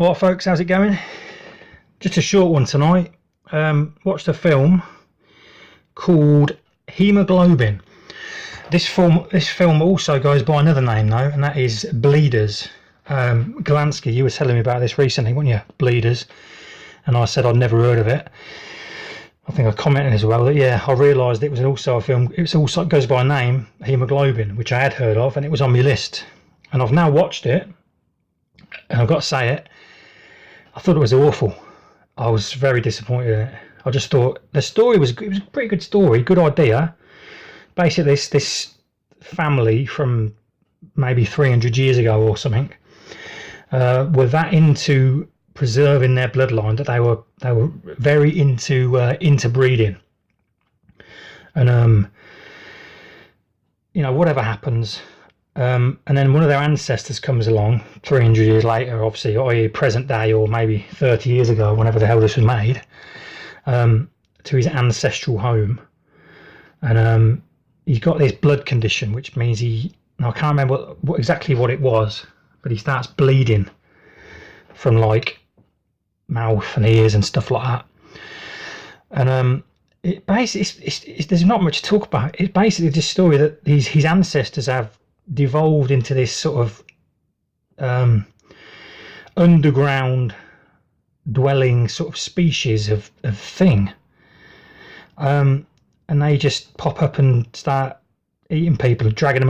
Alright folks, how's it going? Just a short one tonight. Watched a film called Hemoglobin. This film also goes by another name though, and that is Bleeders. Galansky, you were telling me about this recently, weren't you? Bleeders. And I said I'd never heard of it. I think I commented as well that yeah, I realised it was also a film. It goes by a name, Hemoglobin, which I had heard of, and it was on my list. And I've now watched it, and I've got to say it, I thought it was awful. I was very disappointed in it. I just thought the story was a pretty good story, good idea. Basically, this family from maybe 300 years ago or something were that into preserving their bloodline that they were very into breeding. And you know, whatever happens. And then one of their ancestors comes along 300 years later, obviously, i.e. present day, or maybe 30 years ago, whenever the hell this was made, to his ancestral home. And he's got this blood condition, which means I can't remember exactly what it was, but he starts bleeding from like mouth and ears and stuff like that. And it basically, there's not much to talk about. It's basically this story that his ancestors have devolved into this sort of underground dwelling sort of species of thing, and they just pop up and start eating people, dragging them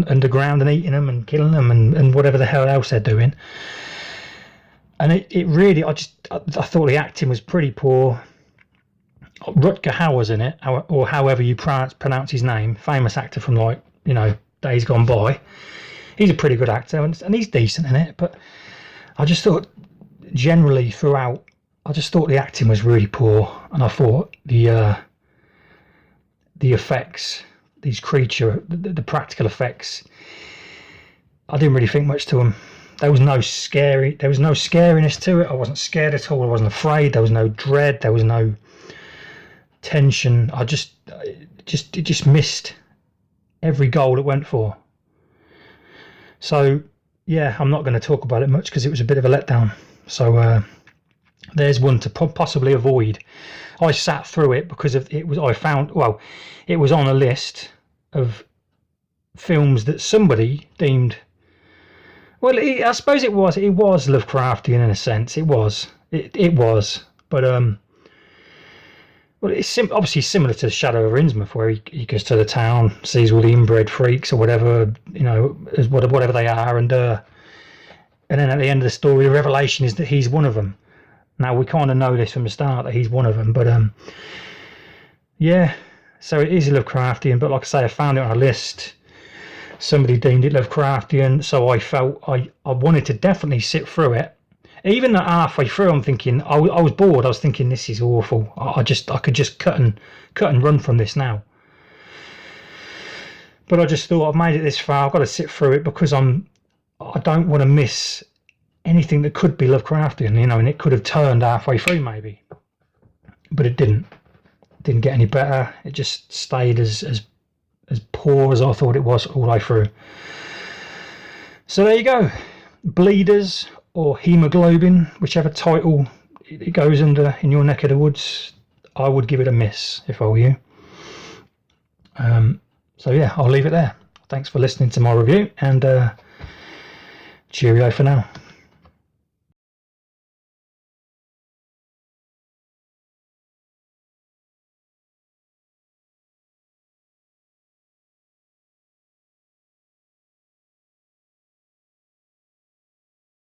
underground and eating them and killing them and whatever the hell else they're doing. And it really, I thought the acting was pretty poor. Rutger Hauer's in it, or however you pronounce his name, famous actor from, like, you know, days gone by. He's a pretty good actor, and he's decent in it, but I just thought generally throughout, I just thought the acting was really poor, and I thought the effects, these the practical effects, I didn't really think much to them. There was no scariness to it. I wasn't scared at all. I wasn't afraid. There was no dread. There was no tension. It just missed every goal it went for. So yeah, I'm not going to talk about it much because it was a bit of a letdown. So there's one to possibly avoid. I sat through it because of it was it was on a list of films that somebody deemed, well, I suppose it was Lovecraftian in a sense. It was, but well, it's obviously similar to Shadow of Innsmouth, where he goes to the town, sees all the inbred freaks or whatever, you know, whatever they are, and then at the end of the story, the revelation is that he's one of them. Now, we kind of know this from the start that he's one of them, but yeah, so it is Lovecraftian. But like I say, I found it on a list. Somebody deemed it Lovecraftian, so I felt I wanted to definitely sit through it. Even at halfway through, I'm thinking, I was bored. I was thinking, this is awful. I could just cut and run from this now. But I just thought, I've made it this far. I've got to sit through it because I don't want to miss anything that could be Lovecraftian, you know. And it could have turned halfway through maybe, but it didn't. It didn't get any better. It just stayed as poor as I thought it was all the way through. So there you go, Bleeders, or Hemoglobin, whichever title it goes under in your neck of the woods. I would give it a miss if I were you. So yeah, I'll leave it there. Thanks for listening to my review, and cheerio for now.